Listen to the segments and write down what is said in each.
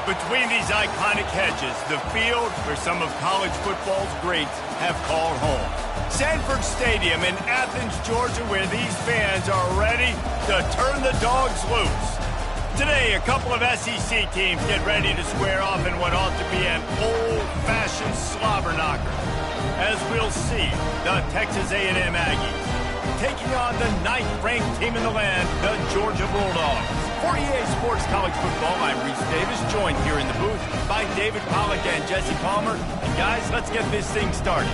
Between these iconic hedges, the field where some of college football's greats have called home. Sanford Stadium in Athens, Georgia, where these fans are ready to turn the dogs loose. Today, a couple of SEC teams get ready to square off in what ought to be an old-fashioned slobber knocker. As we'll see, the Texas A&M Aggies taking on the 9th-ranked team in the land, the Georgia Bulldogs. For EA Sports College Football, I'm Reese Davis, joined here in the booth by David Pollack and Jesse Palmer. And guys, let's get this thing started.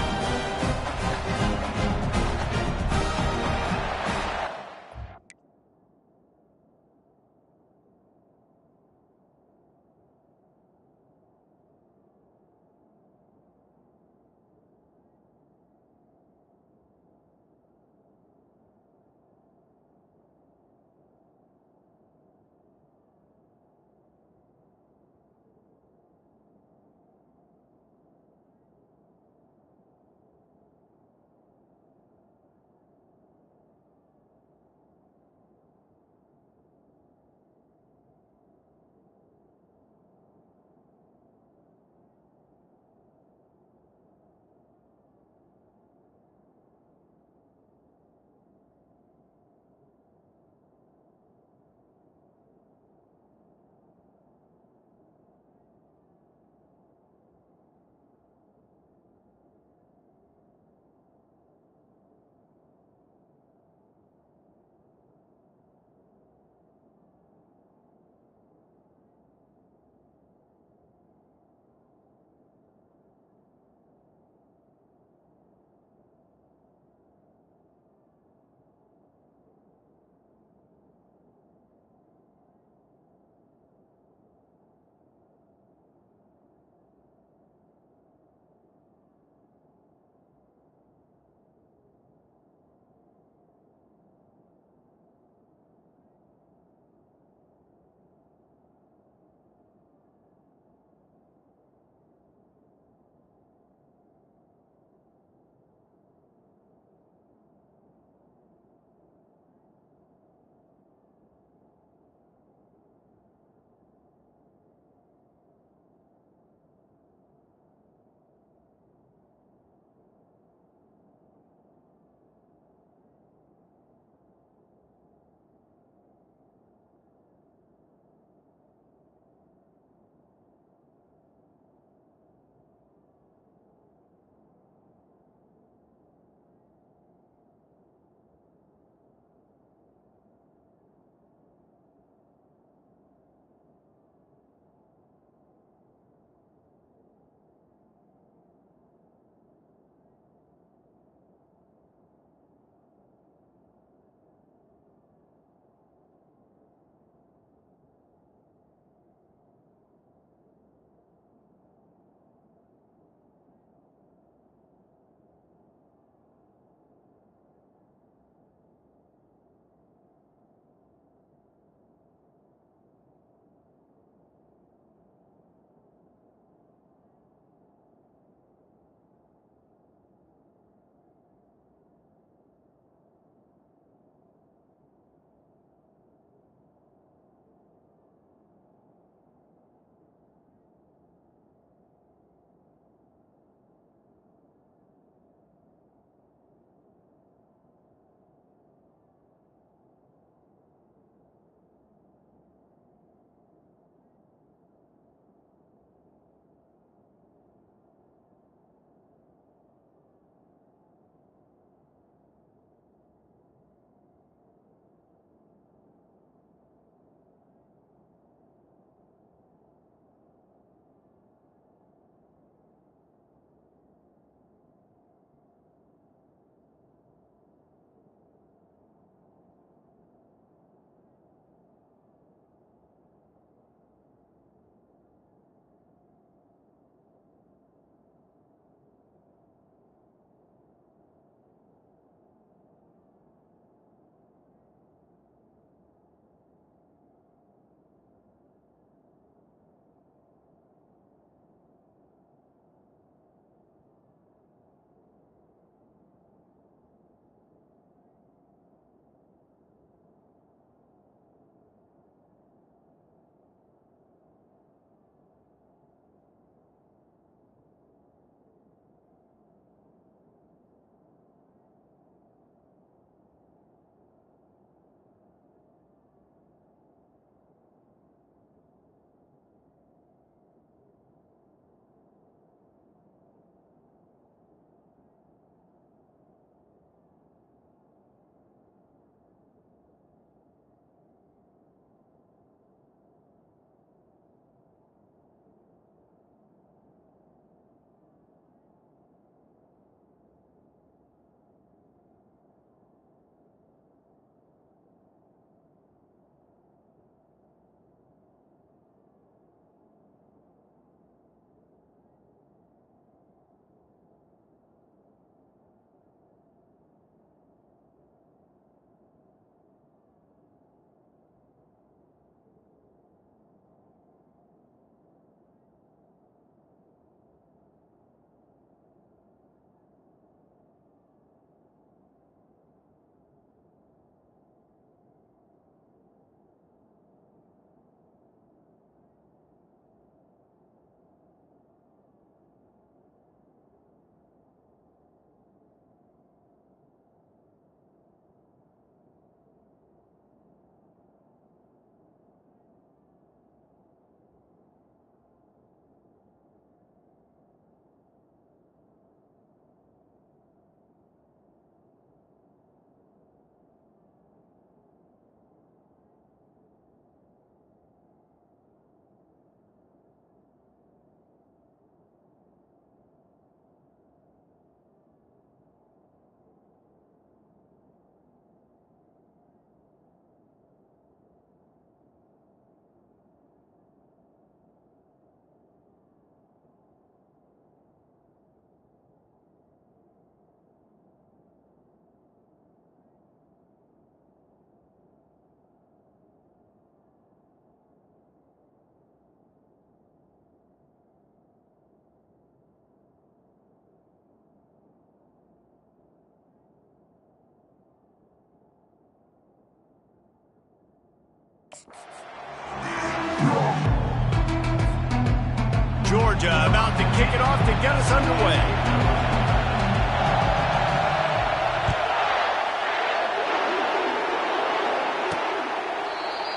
to kick it off to get us underway.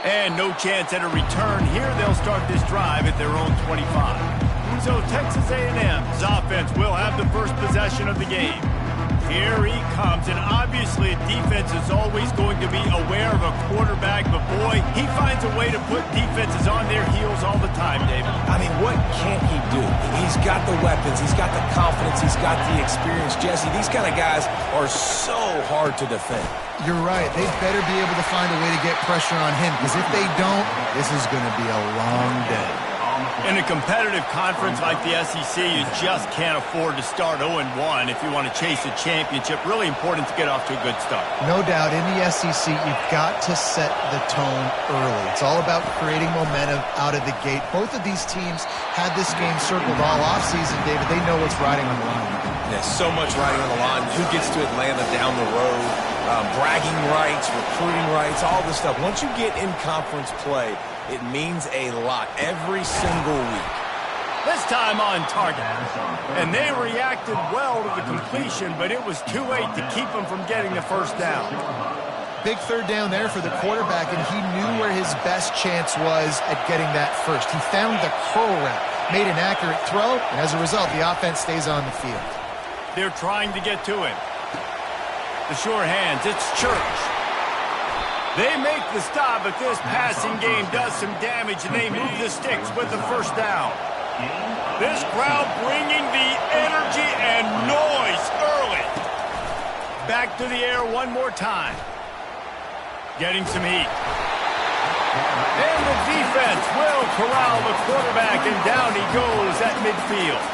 And no chance at a return here. They'll start this drive at their own 25. So Texas A&M's offense will have the first possession of the game. Here he comes, and obviously a defense is always going to be aware of a quarterback, but boy, he finds a way to put defenses on their heels all the time, David. I mean, what can't he do? He's got the weapons, he's got the confidence, he's got the experience. Jesse, these kind of guys are so hard to defend. You're right. They better be able to find a way to get pressure on him, because if they don't, this is going to be a long day. In a competitive conference like the SEC, you just can't afford to start 0-1 if you want to chase a championship. Really important to get off to a good start. No doubt, in the SEC, you've got to set the tone early. It's all about creating momentum out of the gate. Both of these teams had this game circled all offseason, David. They know what's riding on the line. There's so much riding on the line. Who gets to Atlanta down the road? Bragging rights, recruiting rights, all this stuff. Once you get in conference play, it means a lot every single week. This time on target. And they reacted well to the completion, but it was too late to keep them from getting the first down. Big third down there for the quarterback, and he knew where his best chance was at getting that first. He found the curl route, made an accurate throw, and as a result, the offense stays on the field. They're trying to get to him. The sure hands, it's Church. They make the stop, but this passing game does some damage, and they move the sticks with the first down. This crowd bringing the energy and noise early. Back to the air one more time. Getting some heat. And the defense will corral the quarterback, and down he goes at midfield.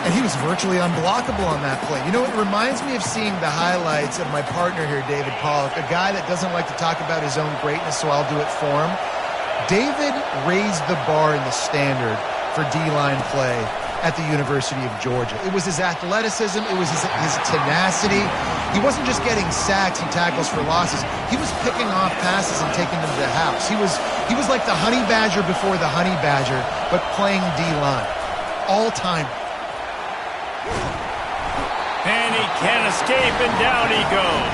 And he was virtually unblockable on that play. You know, it reminds me of seeing the highlights of my partner here, David Pollack, a guy that doesn't like to talk about his own greatness, so I'll do it for him. David raised the bar in the standard for D-line play at the University of Georgia. It was his athleticism. It was his tenacity. He wasn't just getting sacks and tackles for losses. He was picking off passes and taking them to the house. He was like the honey badger before the honey badger, but playing D-line. All-time. And he can't escape, and down he goes.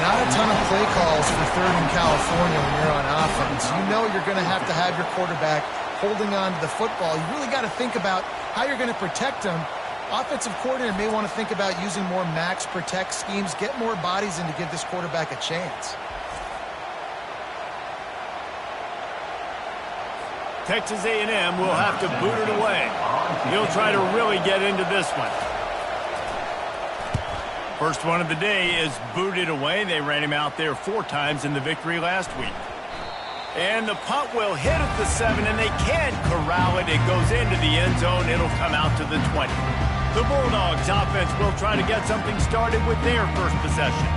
Not a ton of play calls for third in California when you're on offense. You know you're going to have your quarterback holding on to the football. You really got to think about how you're going to protect him. Offensive coordinator may want to think about using more max protect schemes, get more bodies in to give this quarterback a chance. Texas A&M will have to boot it away. He'll try to really get into this one. First one of the day is booted away. They ran him out there 4 times in the victory last week. And the punt will hit at the 7, and they can't corral it. It goes into the end zone. It'll come out to the 20. The Bulldogs offense will try to get something started with their first possession.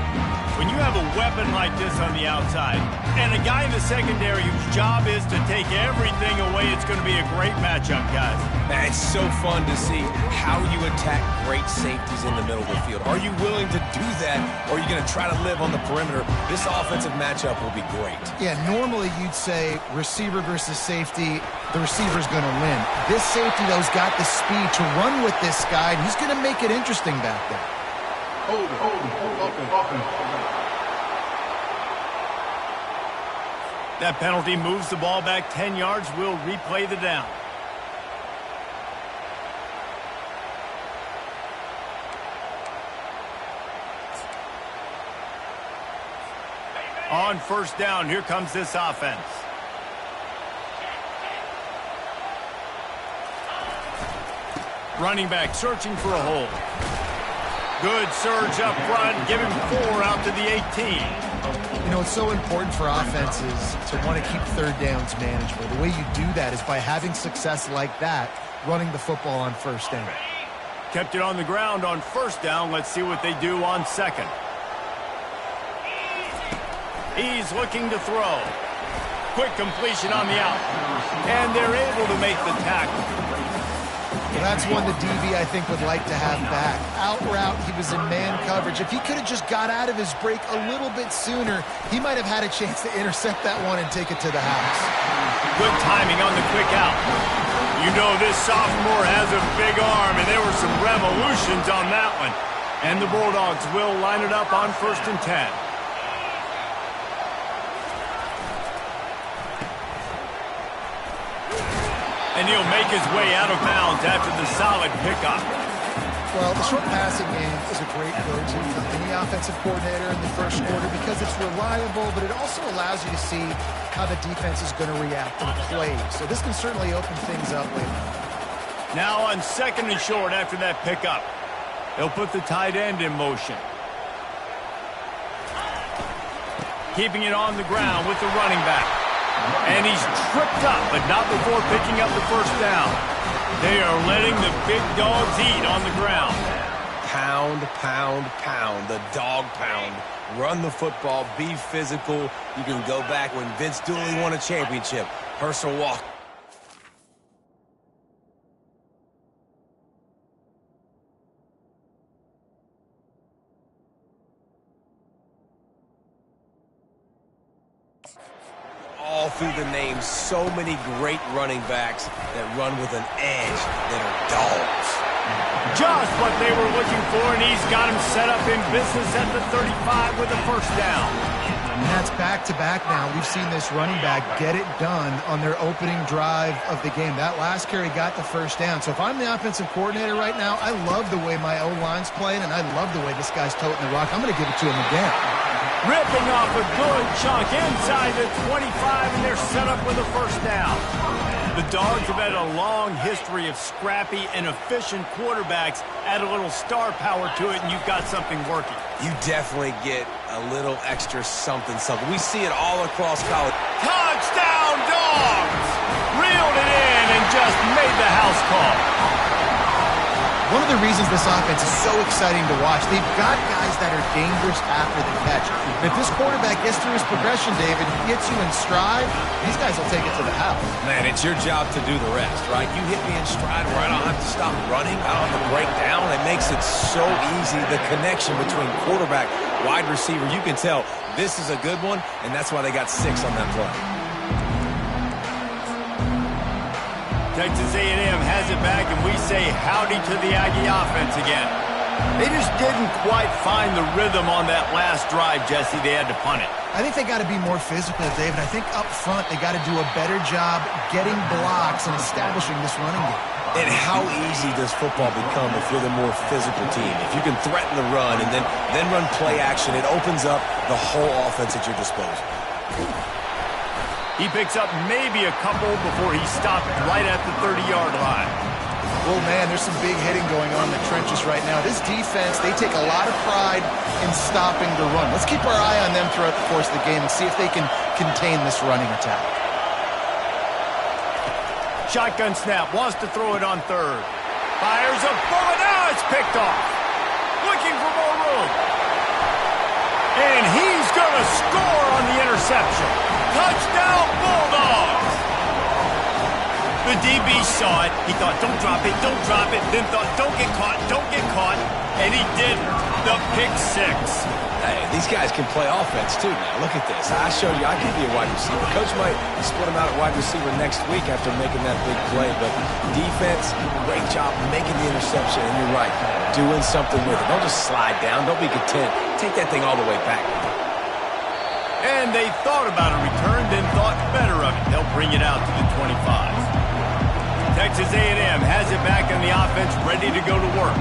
When you have a weapon like this on the outside and a guy in the secondary whose job is to take everything away, it's going to be a great matchup, guys. It's so fun to see how you attack great safeties in the middle of the field. Are you willing to do that, or are you going to try to live on the perimeter? This offensive matchup will be great. Yeah, normally you'd say receiver versus safety, the receiver's going to win. This safety, though, has got the speed to run with this guy, and he's going to make it interesting back there. Hold it. That penalty moves the ball back 10 yards. We'll replay the down. On first down, here comes this offense. Running back searching for a hole. Good surge up front. Give him 4 out to the 18. You know, it's so important for offenses to want to keep third downs manageable. The way you do that is by having success like that, running the football on first down. Kept it on the ground on first down. Let's see what they do on second. He's looking to throw. Quick completion on the out. And they're able to make the tackle. That's one the DB, I think, would like to have back. Out route, he was in man coverage. If he could have just got out of his break a little bit sooner, he might have had a chance to intercept that one and take it to the house. Good timing on the quick out. You know this sophomore has a big arm, and there were some revolutions on that one. And the Bulldogs will line it up on 1st and 10. And he'll make his way out of bounds after the solid pickup. Well, the short passing game is a great go-to for any offensive coordinator in the first quarter because it's reliable, but it also allows you to see how the defense is going to react to the plays. So this can certainly open things up later. Now on 2nd and short after that pickup. He'll put the tight end in motion. Keeping it on the ground with the running back. And he's tripped up, but not before picking up the first down. They are letting the big dogs eat on the ground. Pound, pound, pound, the dog pound. Run the football, be physical. You can go back when Vince Dooley won a championship. Herschel Walker. All through the name, so many great running backs that run with an edge that are dogs. Just what they were looking for, and he's got him set up in business at the 35 with a first down. And that's back-to-back now. We've seen this running back get it done on their opening drive of the game. That last carry got the first down. So if I'm the offensive coordinator right now, I love the way my O-line's playing, and I love the way this guy's toting the rock. I'm going to give it to him again. Ripping off a good chunk inside the 25, and they're set up with a first down. The Dogs have had a long history of scrappy and efficient quarterbacks. Add a little star power to it, and you've got something working. You definitely get a little extra something. We see it all across college. Touchdown, Dogs! Reeled it in and just made the house call. One of the reasons this offense is so exciting to watch, they've got guys that are dangerous after the catch. And if this quarterback gets through his progression, David, he gets you in stride, these guys will take it to the house. Man, it's your job to do the rest, right? You hit me in stride where I don't have to stop running, I don't have to break down. It makes it so easy, the connection between quarterback, wide receiver. You can tell this is a good one, and that's why they got 6 on that play. Texas A&M has it back, and we say howdy to the Aggie offense again. They just didn't quite find the rhythm on that last drive, Jesse. They had to punt it. I think they got to be more physical, David. I think up front they got to do a better job getting blocks and establishing this running game. And how easy does football become if you're the more physical team? If you can threaten the run and then run play action, it opens up the whole offense at your disposal. He picks up maybe a couple before he stopped right at the 30-yard line. Well, man, there's some big hitting going on in the trenches right now. This defense, they take a lot of pride in stopping the run. Let's keep our eye on them throughout the course of the game and see if they can contain this running attack. Shotgun snap, wants to throw it on 3rd. Fires a bullet, now it's picked off. Looking for more room. And he's going to score on the interception. Touchdown, Bulldogs! The DB saw it. He thought, don't drop it, then thought, don't get caught, and he didn't. The pick 6. Hey, these guys can play offense, too, now. Look at this. I showed you I could be a wide receiver. Coach might split him out at wide receiver next week after making that big play, but defense, great job making the interception, and you're right, doing something with it. Don't just slide down. Don't be content. Take that thing all the way back. And they thought about a return, then thought better of it. They'll bring it out to the 25. Texas A&M has it back on the offense, ready to go to work.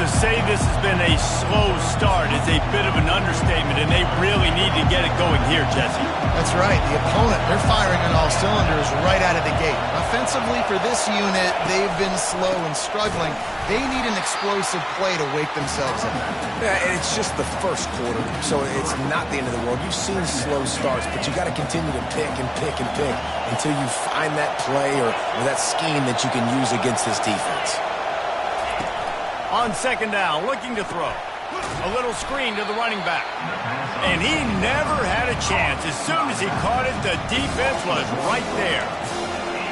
To say this has been a slow start is a bit of an understatement, and they really need to get it going here, Jesse. That's right. The opponent, they're firing on all cylinders right out of the gate. Offensively, for this unit, they've been slow and struggling. They need an explosive play to wake themselves up. Yeah, and it's just the first quarter, so it's not the end of the world. You've seen slow starts, but you got to continue to pick and pick and pick until you find that play or that scheme that you can use against this defense. On 2nd down, looking to throw. A little screen to the running back. And he never had a chance. As soon as he caught it, the defense was right there.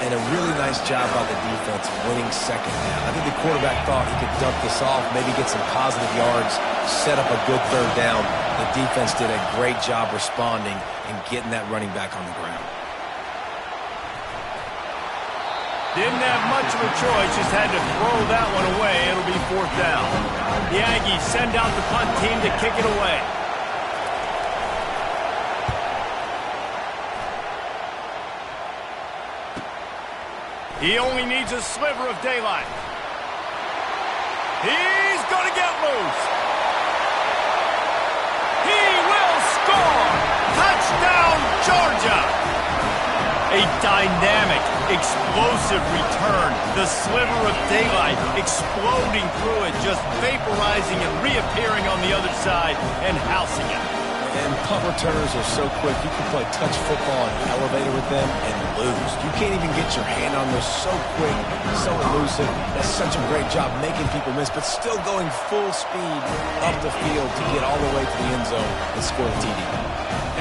And a really nice job by the defense winning second down. I think the quarterback thought he could dump this off, maybe get some positive yards, set up a good third down. The defense did a great job responding and getting that running back on the ground. Didn't have much of a choice, just had to throw that one away. It'll be fourth down. The Aggies send out the punt team to kick it away. He only needs a sliver of daylight. He's going to get loose. He will score. Touchdown, Georgia. A dynamic, explosive return. The sliver of daylight exploding through it, just vaporizing and reappearing on the other side and housing it. And punt returners are so quick, you can play touch football and elevator with them and lose. You can't even get your hand on those, so quick, so elusive. That's such a great job making people miss, but still going full speed up the field to get all the way to the end zone and score a TD.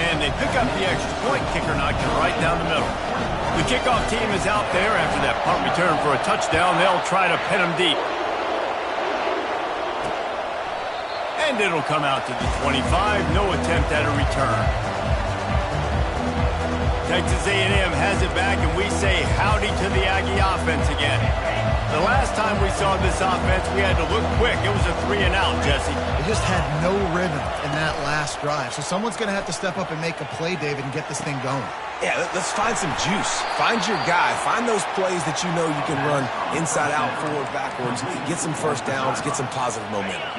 And they pick up the extra point. Kicker knocked it right down the middle. The kickoff team is out there after that punt return for a touchdown. They'll try to pin them deep. And it'll come out to the 25. No attempt at a return. Texas A&M has it back, and we say howdy to the Aggie offense again. The last time we saw this offense, we had to look quick. It was a 3-and-out, Jesse. They just had no rhythm in that last drive. So someone's going to have to step up and make a play, David, and get this thing going. Yeah, let's find some juice. Find your guy. Find those plays that you know you can run inside out, forward, backwards. Get some first downs. Get some positive momentum.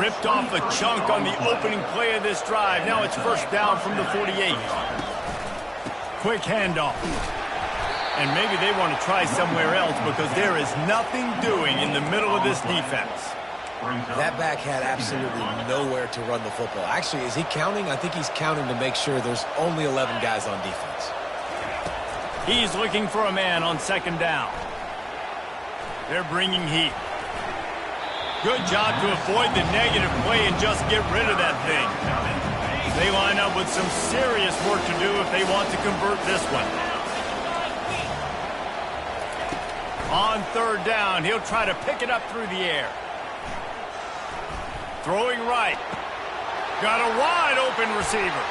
Ripped off a chunk on the opening play of this drive. Now it's first down from the 48. Quick handoff. And maybe they want to try somewhere else because there is nothing doing in the middle of this defense. That back had absolutely nowhere to run the football. Actually, is he counting? I think he's counting to make sure there's only 11 guys on defense. He's looking for a man on second down. They're bringing heat. Good job to avoid the negative play and just get rid of that thing. They line up with some serious work to do if they want to convert this one. On third down, he'll try to pick it up through the air. Throwing right. Got a wide open receiver.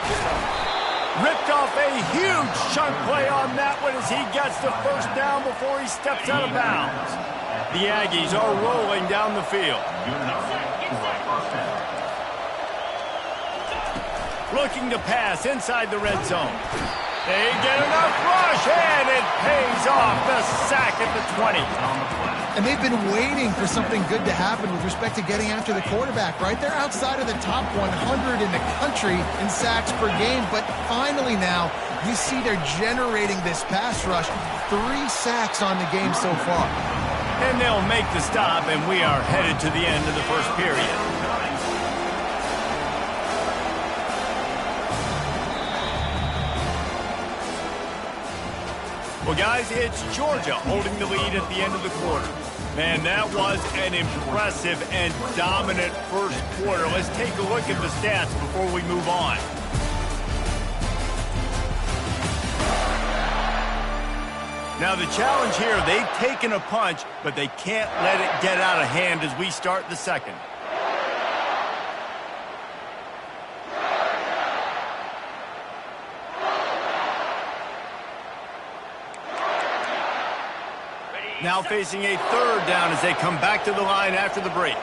Ripped off a huge chunk play on that one as he gets the first down before he steps out of bounds. The Aggies are rolling down the field. Looking to pass inside the red zone. They get enough rush, and it pays off. The sack at the 20. And they've been waiting for something good to happen with respect to getting after the quarterback, right? They're outside of the top 100 in the country in sacks per game, but finally now you see they're generating this pass rush. 3 sacks on the game so far. And they'll make the stop, and we are headed to the end of the first period. Well, guys, it's Georgia holding the lead at the end of the quarter. Man, that was an impressive and dominant first quarter. Let's take a look at the stats before we move on. Now, the challenge here, they've taken a punch, but they can't let it get out of hand as we start the second. Now facing a third down as they come back to the line after the break.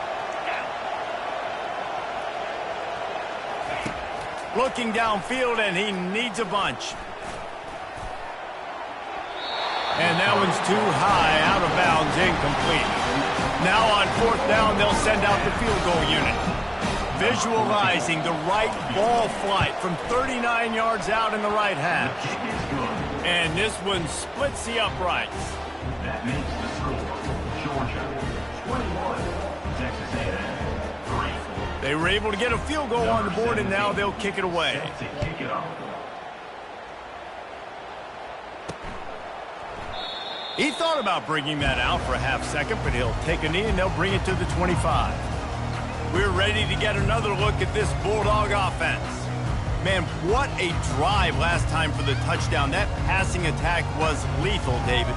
Looking downfield, and he needs a bunch. And that one's too high, out of bounds, incomplete. Now on fourth down, they'll send out the field goal unit. Visualizing the right ball flight from 39 yards out in the right half. And this one splits the uprights. That makes the score Georgia 21, Texas A&M 3. They were able to get a field goal on the board, and now they'll kick it away. Kick it off. He thought about bringing that out for a half second, but he'll take a knee and they'll bring it to the 25. We're ready to get another look at this Bulldog offense. Man, what a drive last time for the touchdown. That passing attack was lethal, David.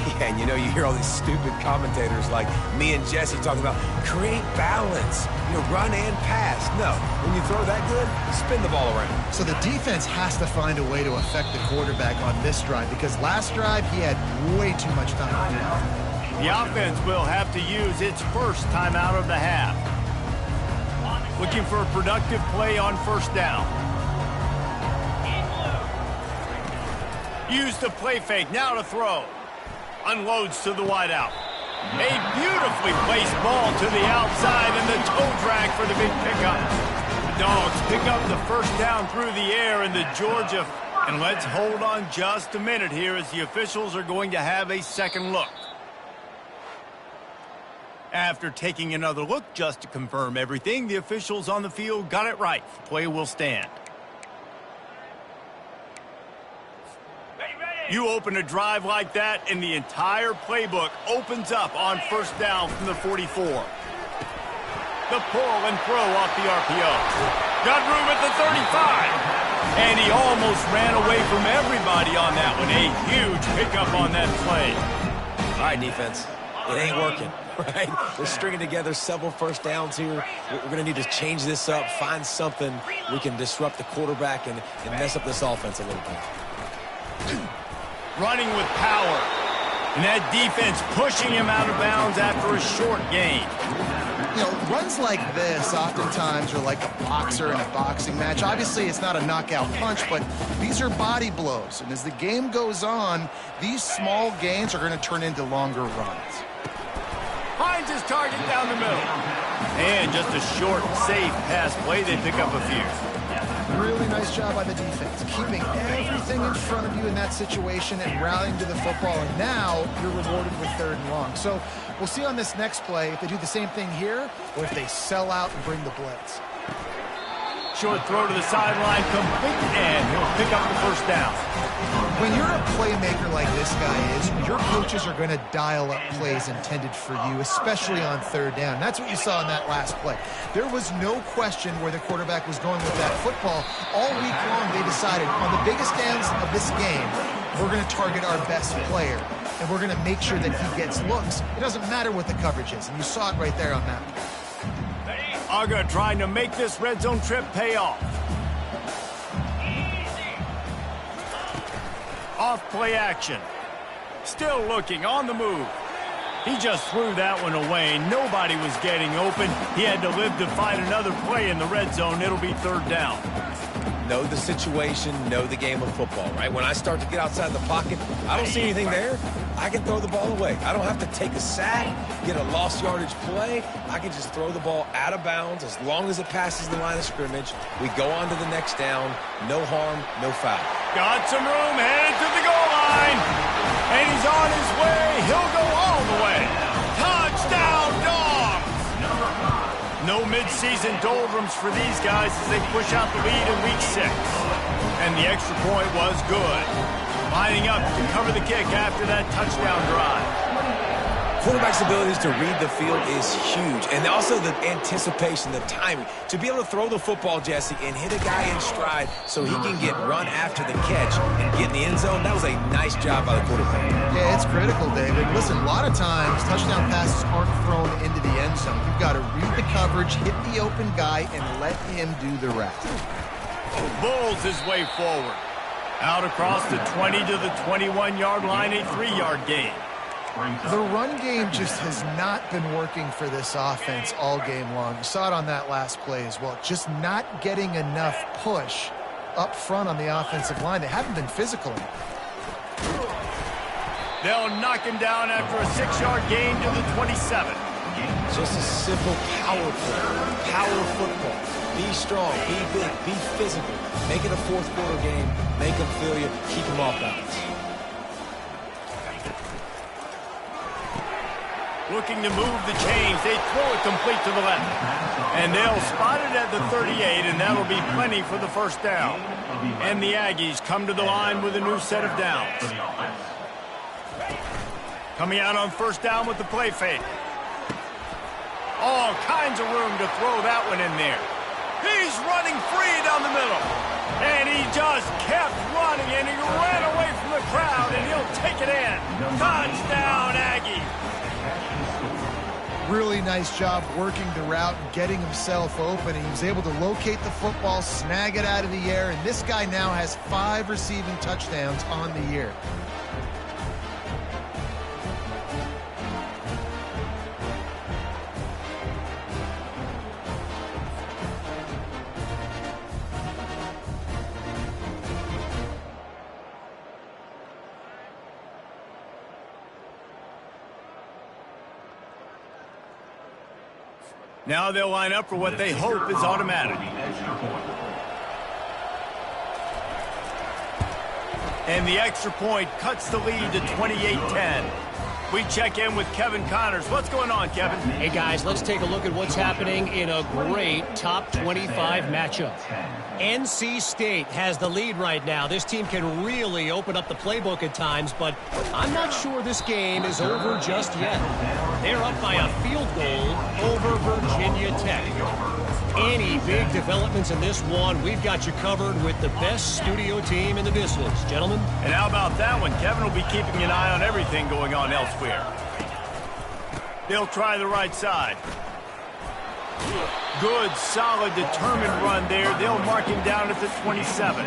Yeah, and you know, you hear all these stupid commentators like me and Jesse talking about create balance, run and pass. No, when you throw that good, spin the ball around. So the defense has to find a way to affect the quarterback on this drive because last drive he had way too much time. The offense will have to use its first timeout of the half. Looking for a productive play on first down. Use the play fake, now to throw. Unloads to the wideout. A beautifully placed ball to the outside and the toe drag for the big pickup. The Dogs pick up the first down through the air in the Georgia. And let's hold on just a minute here as the officials are going to have a second look. After taking another look just to confirm everything, the officials on the field got it right. Play will stand. You open a drive like that, and the entire playbook opens up on first down from the 44. The pull and throw off the RPO. Got room at the 35. And he almost ran away from everybody on that one. A huge pickup on that play. All right, defense. It ain't working, right? We're stringing together several first downs here. We're going to need to change this up, find something we can disrupt the quarterback and mess up this offense a little bit. Running with power. And that defense pushing him out of bounds after a short gain. Runs like this oftentimes are like a boxer in a boxing match. Obviously, it's not a knockout punch, but these are body blows. And as the game goes on, these small gains are going to turn into longer runs. Finds his target down the middle. And just a short, safe pass play. They pick up a few. Really nice job by the defense, keeping everything in front of you in that situation and rallying to the football. And now you're rewarded with 3rd and long. So we'll see on this next play if they do the same thing here or if they sell out and bring the blitz. Short throw to the sideline, complete, and he'll pick up the first down. When you're a playmaker like this guy is, your coaches are going to dial up plays intended for you, especially on 3rd down. That's what you saw in that last play. There was no question where the quarterback was going with that football. All week long, they decided on the biggest downs of this game, we're going to target our best player, and we're going to make sure that he gets looks. It doesn't matter what the coverage is, and you saw it right there on that play. Uga trying to make this red zone trip pay off. Off play action. Still looking on the move. He just threw that one away. Nobody was getting open. He had to live to find another play in the red zone. It'll be 3rd down. Know the situation, know the game of football, right? When I start to get outside the pocket, I don't see anything there. I can throw the ball away. I don't have to take a sack, get a lost yardage play. I can just throw the ball out of bounds as long as it passes the line of scrimmage. We go on to the next down. No harm, no foul. Got some room, headed to the goal line. And he's on his way. He'll go all the way. Touchdown, Dogs! No midseason doldrums for these guys as they push out the lead in week 6. And the extra point was good. Lining up to cover the kick after that touchdown drive. Quarterback's abilities to read the field is huge. And also the anticipation, the timing. To be able to throw the football, Jesse, and hit a guy in stride so he can get run after the catch and get in the end zone, that was a nice job by the quarterback. Yeah, it's critical, David. Listen, a lot of times touchdown passes aren't thrown into the end zone. You've got to read the coverage, hit the open guy, and let him do the rest. Bulls his way forward. Out across the 20 to the 21-yard line, a 3-yard gain. The run game just has not been working for this offense all game long. You saw it on that last play as well. Just not getting enough push up front on the offensive line. They haven't been physical. They'll knock him down after a 6-yard gain to the 27. Just a simple power play. Power football. Be strong, be big, be physical. Make it a 4th quarter game. Make them feel you. Keep them off balance. Looking to move the chains. They throw it complete to the left. And they'll spot it at the 38, and that'll be plenty for the first down. And the Aggies come to the line with a new set of downs. Coming out on first down with the play fake. All kinds of room to throw that one in there. He's running free down the middle. And he just kept running, and he ran away from the crowd, and he'll take it in. Touchdown, Aggie. Really nice job working the route and getting himself open. He was able to locate the football, snag it out of the air, and this guy now has 5 receiving touchdowns on the year. Now they'll line up for what they hope is automatic. And the extra point cuts the lead to 28-10. We check in with Kevin Connors. What's going on, Kevin? Hey, guys, let's take a look at what's happening in a great top 25 matchup. NC State has the lead right now. This team can really open up the playbook at times, but I'm not sure this game is over just yet. They're up by a field goal over Virginia Tech. Any big developments in this one, we've got you covered with the best studio team in the business, gentlemen. And how about that one? Kevin will be keeping an eye on everything going on elsewhere. They'll try the right side. Good, solid, determined run there. They'll mark him down at the 27.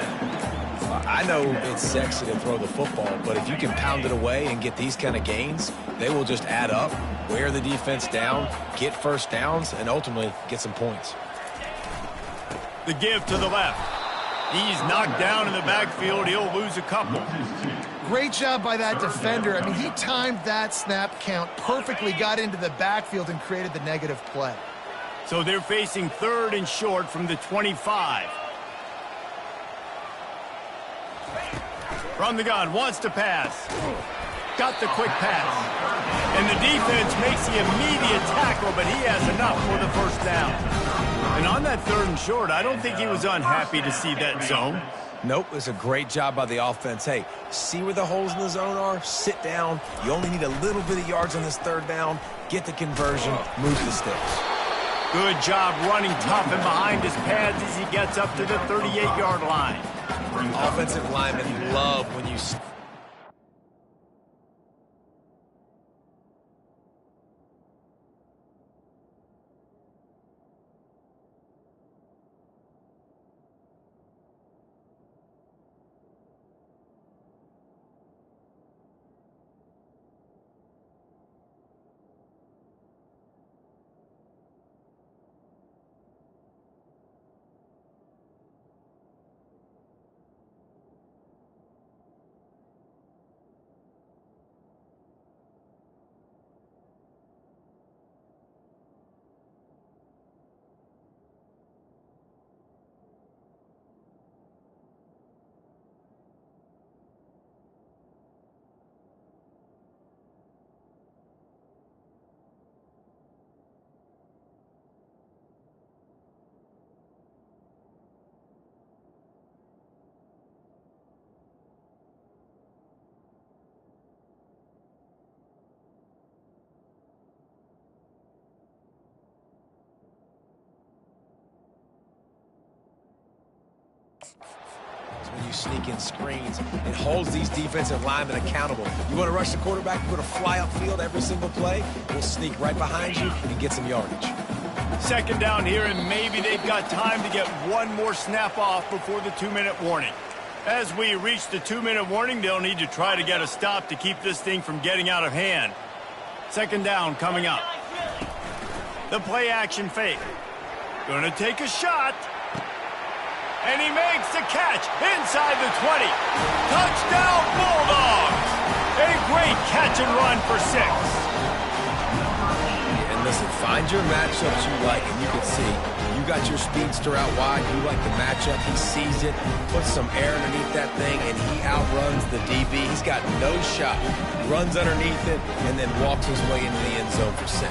I know it's sexy to throw the football, but if you can pound it away and get these kind of gains, they will just add up, wear the defense down, get first downs, and ultimately get some points. The give to the left. He's knocked down in the backfield. He'll lose a couple. Great job by that defender. I mean, he timed that snap count perfectly, got into the backfield, and created the negative play. So they're facing 3rd and short from the 25. From the gun, wants to pass. Got the quick pass. And the defense makes the immediate tackle, but he has enough for the first down. And on that 3rd and short, I don't think he was unhappy to see that zone. Nope, it's a great job by the offense. Hey, see where the holes in the zone are? Sit down. You only need a little bit of yards on this 3rd down. Get the conversion. Move the sticks. Good job running tough and behind his pads as he gets up to the 38-yard line. Offensive linemen love when you... When you sneak in screens, it holds these defensive linemen accountable. You want to rush the quarterback, you want to fly upfield every single play, we'll sneak right behind you and get some yardage. 2nd down here, and maybe they've got time to get one more snap off before the 2-minute warning. As we reach the 2-minute warning, they'll need to try to get a stop to keep this thing from getting out of hand. 2nd down coming up. The play action fake. Gonna take a shot. And he makes the catch inside the 20. Touchdown, Bulldogs! A great catch and run for 6. And listen, find your matchups you like, and you can see you got your speedster out wide. You like the matchup. He sees it, puts some air underneath that thing, and he outruns the DB. He's got no shot. Runs underneath it, and then walks his way into the end zone for 6.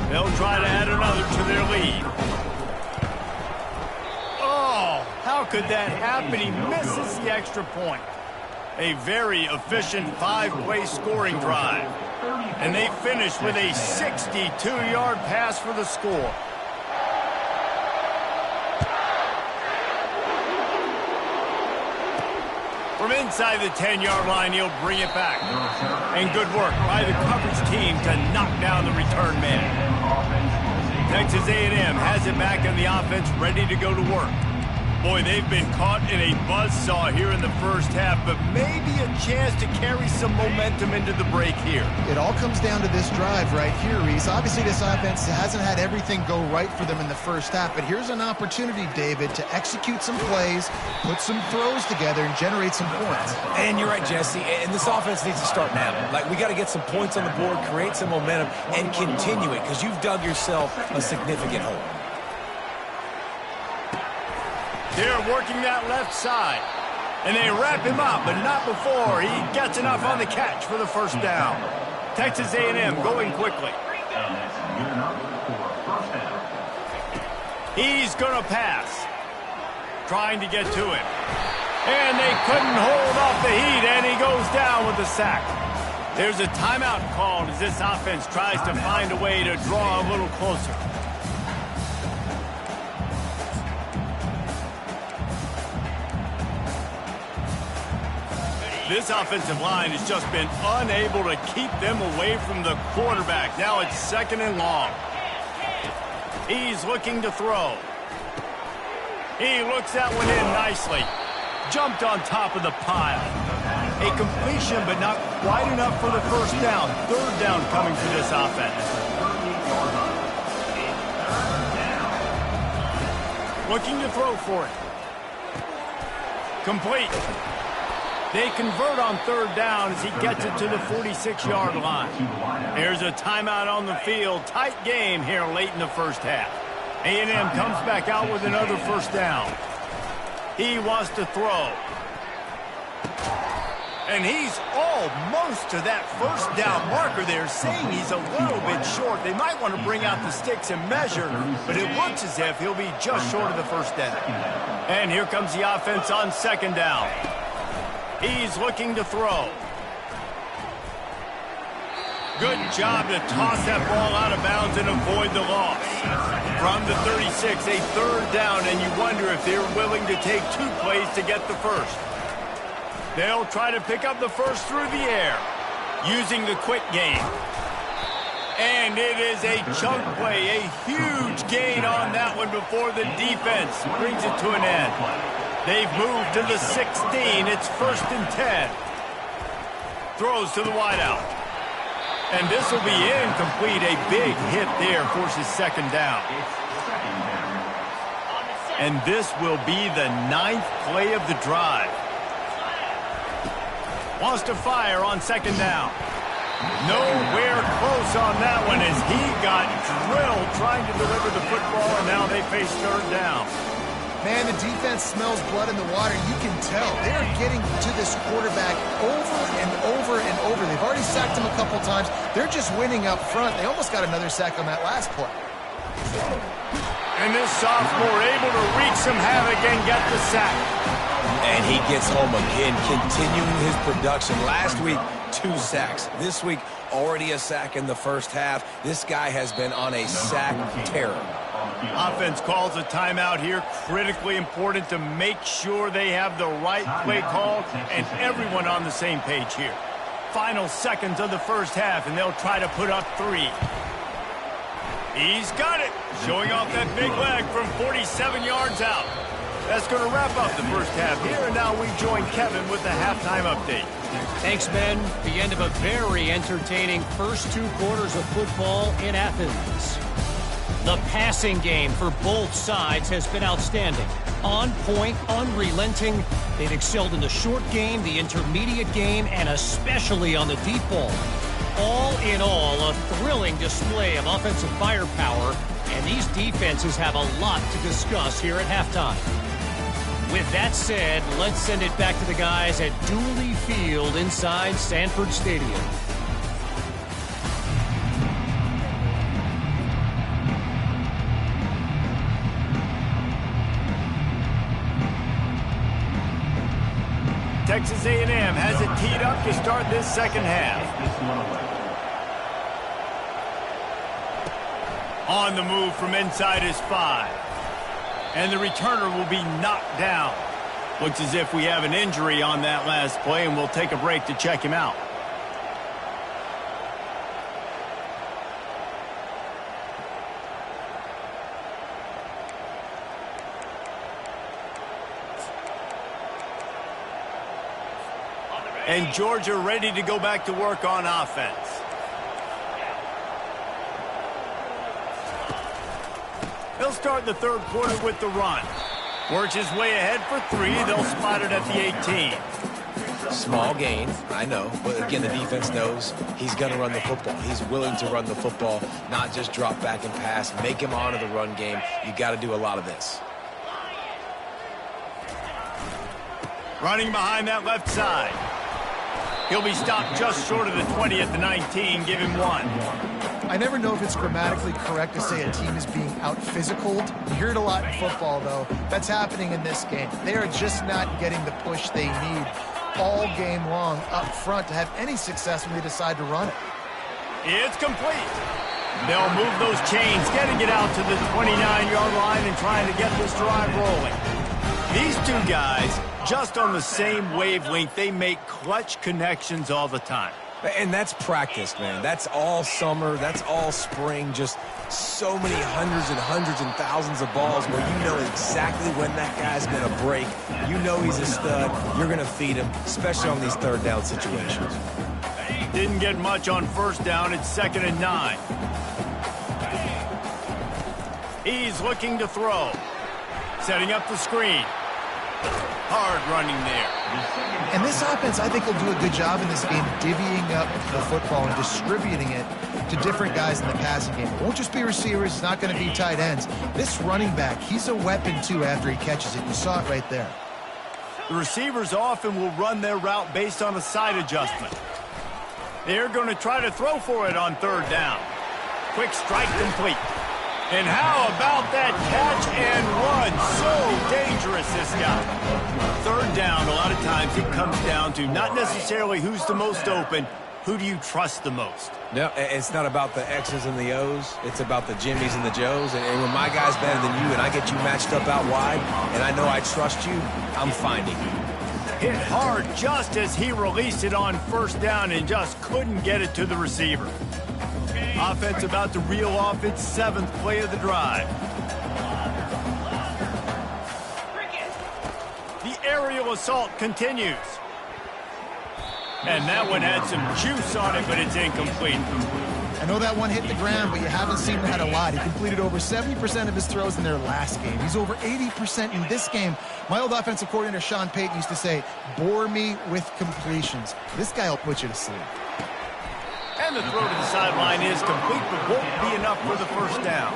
They'll try to add another to their lead. How could that happen? He misses the extra point. A very efficient 5-play scoring drive. And they finish with a 62-yard pass for the score. From inside the 10-yard line, he'll bring it back. And good work by the coverage team to knock down the return man. Texas A&M has it back in the offense, ready to go to work. Boy, they've been caught in a buzzsaw here in the first half, but maybe a chance to carry some momentum into the break here. It all comes down to this drive right here, Reese. Obviously, this offense hasn't had everything go right for them in the first half, but here's an opportunity, David, to execute some plays, put some throws together, and generate some points. And you're right, Jesse, and this offense needs to start now. Like, we got to get some points on the board, create some momentum, and continue it, because you've dug yourself a significant hole. They're working that left side. And they wrap him up, but not before he gets enough on the catch for the first down. Texas A&M going quickly. He's going to pass. Trying to get to him. And they couldn't hold off the heat, and he goes down with the sack. There's a timeout called as this offense tries to find a way to draw a little closer. This offensive line has just been unable to keep them away from the quarterback. Now it's 2nd and long. He's looking to throw. He looks that one in nicely. Jumped on top of the pile. A completion, but not quite enough for the first down. 3rd down coming for this offense. Looking to throw for it. Complete. They convert on 3rd down as he gets it to the 46-yard line. There's a timeout on the field. Tight game here late in the first half. A&M comes back out with another first down. He wants to throw. And he's almost to that first down marker there, saying he's a little bit short. They might want to bring out the sticks and measure, but it looks as if he'll be just short of the first down. And here comes the offense on 2nd down. He's looking to throw. Good job to toss that ball out of bounds and avoid the loss. From the 36, a 3rd down, and you wonder if they're willing to take 2 plays to get the first. They'll try to pick up the first through the air, using the quick game. And it is a chunk play, a huge gain on that one before the defense brings it to an end. They've moved to the 16. It's 1st and 10. Throws to the wideout. And this will be incomplete. A big hit there forces 2nd down. And this will be the 9th play of the drive. Wants to fire on 2nd down. Nowhere close on that one as he got drilled trying to deliver the football, and now they face 3rd down. Man, the defense smells blood in the water. You can tell. They are getting to this quarterback over and over and over. They've already sacked him a couple times. They're just winning up front. They almost got another sack on that last play. And this sophomore able to wreak some havoc and get the sack. And he gets home again, continuing his production. Last week, 2 sacks. This week, already a sack in the first half. This guy has been on a sack terror. Offense calls a timeout here. Critically important to make sure they have the right play call and everyone on the same page here. Final seconds of the first half, and they'll try to put up 3. He's got it. Showing off that big leg from 47 yards out. That's going to wrap up the first half here, and now we join Kevin with the halftime update. Thanks, Ben. The end of a very entertaining first 2 quarters of football in Athens. The passing game for both sides has been outstanding. On point, unrelenting. They've excelled in the short game, the intermediate game, and especially on the deep ball. All in all, a thrilling display of offensive firepower, and these defenses have a lot to discuss here at halftime. With that said, let's send it back to the guys at Dooley Field inside Sanford Stadium. Texas A&M has it teed up to start this second half. On the move from inside is 5. And the returner will be knocked down. Looks as if we have an injury on that last play, and we'll take a break to check him out. And Georgia ready to go back to work on offense. He'll start the third quarter with the run. Works his way ahead for 3. They'll spot it at the 18. Small gain, I know. But again, the defense knows he's going to run the football. He's willing to run the football, not just drop back and pass. Make him honor the run game. You got to do a lot of this. Running behind that left side. He'll be stopped just short of the 20 at the 19. Give him 1. I never know if it's grammatically correct to say a team is being out-physicaled. You hear it a lot in football, though. That's happening in this game. They are just not getting the push they need all game long up front to have any success when they decide to run it. It's complete. They'll move those chains, getting it out to the 29-yard line and trying to get this drive rolling. These two guys, just on the same wavelength, they make clutch connections all the time. And that's practice, man. That's all summer. That's all spring. Just so many hundreds and thousands of balls where you know exactly when that guy's going to break. You know he's a stud. You're going to feed him, especially on these third down situations. Didn't get much on first down. It's 2nd and 9. He's looking to throw. Setting up the screen. Hard running there. And this offense, I think, will do a good job in this game divvying up the football and distributing it to different guys in the passing game. It won't just be receivers. It's not going to be tight ends. This running back, he's a weapon, too, after he catches it. You saw it right there. The receivers often will run their route based on a side adjustment. They're going to try to throw for it on 3rd down. Quick strike complete. And how about that catch and run? So dangerous, this guy. 3rd down, a lot of times it comes down to not necessarily who's the most open, who do you trust the most? No, it's not about the X's and the O's. It's about the Jimmys and the Joes. And when my guy's better than you and I get you matched up out wide and I know I trust you, I'm finding you. Hit hard just as he released it on 1st down and just couldn't get it to the receiver. Offense about to reel off its 7th play of the drive. The aerial assault continues. And that one had some juice on it, but it's incomplete. I know that one hit the ground, but you haven't seen that a lot. He completed over 70% of his throws in their last game. He's over 80% in this game. My old offensive coordinator, Sean Payton, used to say, bore me with completions. This guy will put you to sleep. And the throw to the sideline is complete, but won't be enough for the 1st down.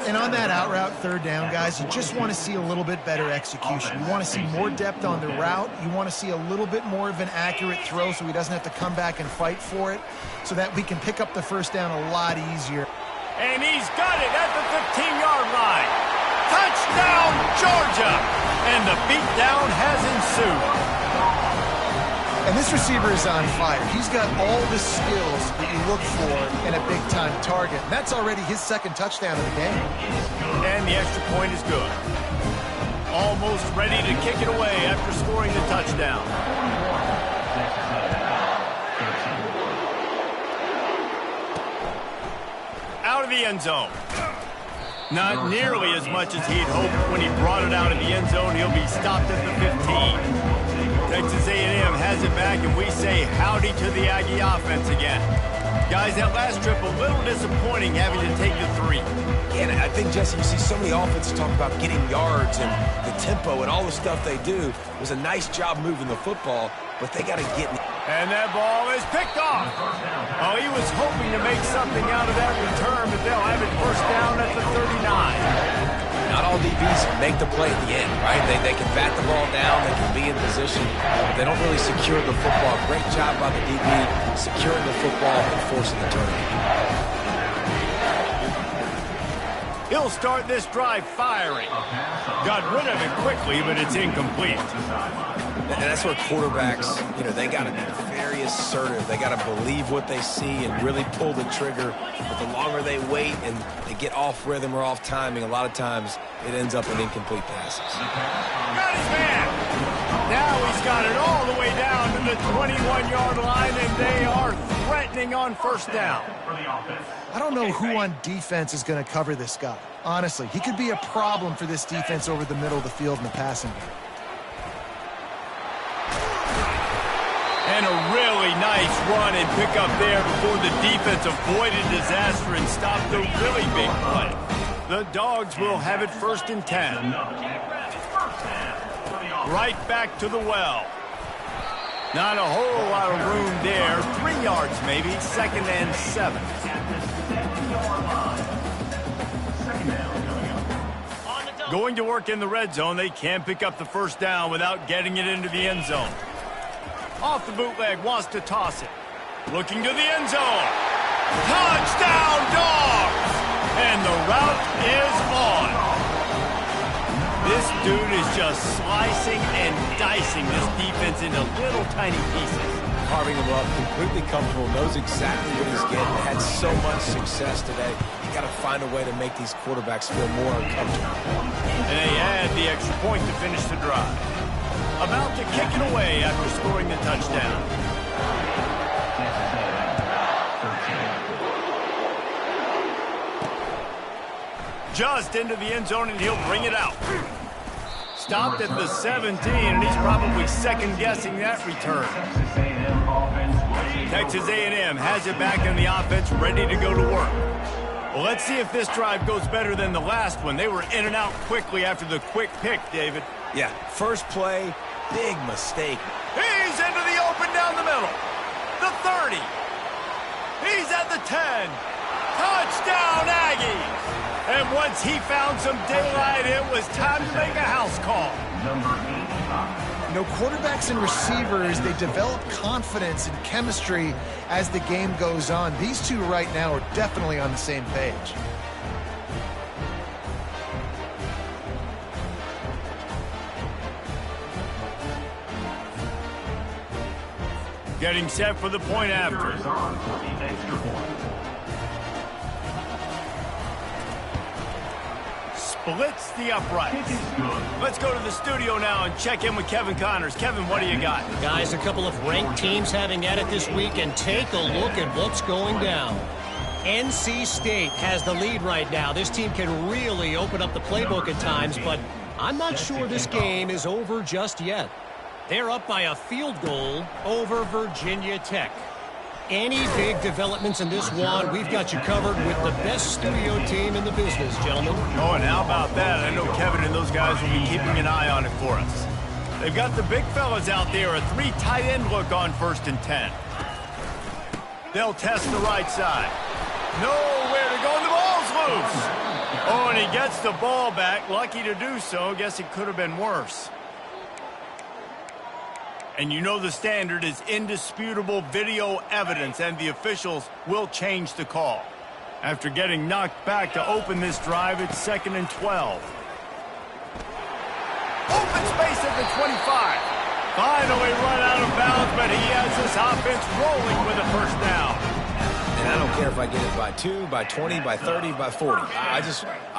And on that out route 3rd down, guys, you just want to see a little bit better execution. You want to see more depth on the route. You want to see a little bit more of an accurate throw so he doesn't have to come back and fight for it, so that we can pick up the 1st down a lot easier. And he's got it at the 15-yard line. Touchdown, Georgia! And the beatdown has ensued. And this receiver is on fire. He's got all the skills that you look for in a big-time target. And that's already his 2nd touchdown of the game. And the extra point is good. Almost ready to kick it away after scoring the touchdown. Out of the end zone. Not nearly as much as he'd hoped when he brought it out of the end zone. He'll be stopped at the 15. Texas A&M has it back, and we say howdy to the Aggie offense again. Guys, that last trip a little disappointing having to take the 3. And I think, Jesse, you see so many offenses talk about getting yards and the tempo and all the stuff they do. It was a nice job moving the football, but they got to get in. And that ball is picked off. Oh, he was hoping to make something out of that return, but they'll have it 1st down at the 39. Not all DBs make the play at the end, right? They can bat the ball down, they can be in position, but they don't really secure the football. Great job by the DB securing the football and forcing the turnover. He'll start this drive firing. Got rid of it quickly, but it's incomplete. And that's where quarterbacks, they got to be very assertive. They got to believe what they see and really pull the trigger. But the longer they wait and they get off rhythm or off timing, a lot of times it ends up in incomplete passes. Got his man. Now he's got it all the way down to the 21-yard line, and they are threatening on first down. I don't know who on defense is going to cover this guy. Honestly, he could be a problem for this defense over the middle of the field in the passing game. And a really nice run and pick up there before the defense avoided disaster and stopped the really big play. The Dogs will have it 1st and 10. Right back to the well. Not a whole lot of room there. 3 yards maybe. 2nd and 7. Going to work in the red zone. They can't pick up the first down without getting it into the end zone. Off the bootleg, wants to toss it. Looking to the end zone. Touchdown, Dogs! And the route is on. This dude is just slicing and dicing this defense into little tiny pieces. Carving him up, completely comfortable, knows exactly what he's getting. Had so much success today. You got to find a way to make these quarterbacks feel more uncomfortable. And they add the extra point to finish the drive. About to kick it away after scoring the touchdown. Just into the end zone, and he'll bring it out. Stopped at the 17, and he's probably second-guessing that return. Texas A&M has it back in the offense, ready to go to work. Well, let's see if this drive goes better than the last one. They were in and out quickly after the quick pick, David. Yeah, first play, big mistake. He's into the open down the middle. The 30. He's at the 10. Touchdown, Aggies. And once he found some daylight, it was time to make a house call. Quarterbacks and receivers, they develop confidence and chemistry as the game goes on. These two right now are definitely on the same page. Getting set for the point after. Splits the uprights. Let's go to the studio now and check in with Kevin Connors. Kevin, what do you got? Guys, a couple of ranked teams having at it this week, and take a look at what's going down. NC State has the lead right now. This team can really open up the playbook at times, but I'm not sure this game is over just yet. They're up by a field goal over Virginia Tech. Any big developments in this one, we've got you covered with the best studio team in the business, gentlemen. Oh, and how about that? I know Kevin and those guys will be keeping an eye on it for us. They've got the big fellas out there, a 3 tight end look on 1st and 10. They'll test the right side. Nowhere to go, and the ball's loose. Oh, and he gets the ball back. Lucky to do so. Guess it could have been worse. And you know the standard is indisputable video evidence, and the officials will change the call. After getting knocked back to open this drive, it's 2nd and 12. Open space at the 25. Finally run out of bounds, but he has this offense rolling with a first down. And I don't care if I get it by 2, by 20, by 30, by 40. I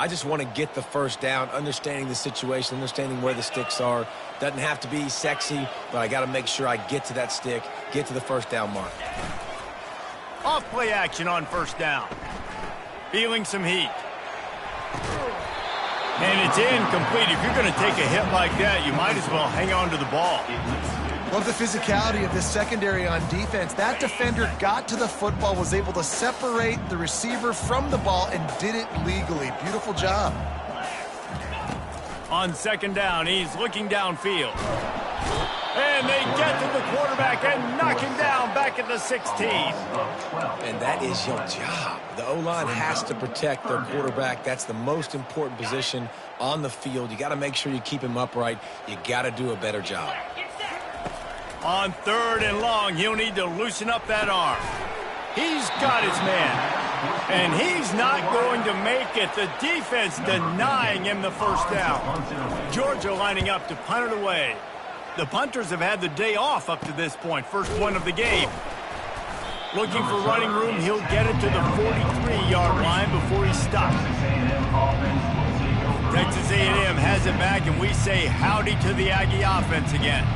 just want to get the first down, understanding the situation, understanding where the sticks are. Doesn't have to be sexy, but I got to make sure I get to that stick, get to the first down mark. Off play action on first down. Feeling some heat. And it's incomplete. If you're going to take a hit like that, you might as well hang on to the ball. Love the physicality of this secondary on defense. That defender got to the football, was able to separate the receiver from the ball, and did it legally. Beautiful job. On 2nd down, he's looking downfield. And they get to the quarterback and knock him down back at the 16. And that is your job. The O-line has to protect their quarterback. That's the most important position on the field. You got to make sure you keep him upright. You got to do a better job. On 3rd and long, he'll need to loosen up that arm. He's got his man. And he's not going to make it. The defense denying him the first down. Georgia lining up to punt it away. The punters have had the day off up to this point. First one of the game. Looking for running room. He'll get it to the 43-yard line before he stops. Texas A&M has it back, and we say howdy to the Aggie offense again.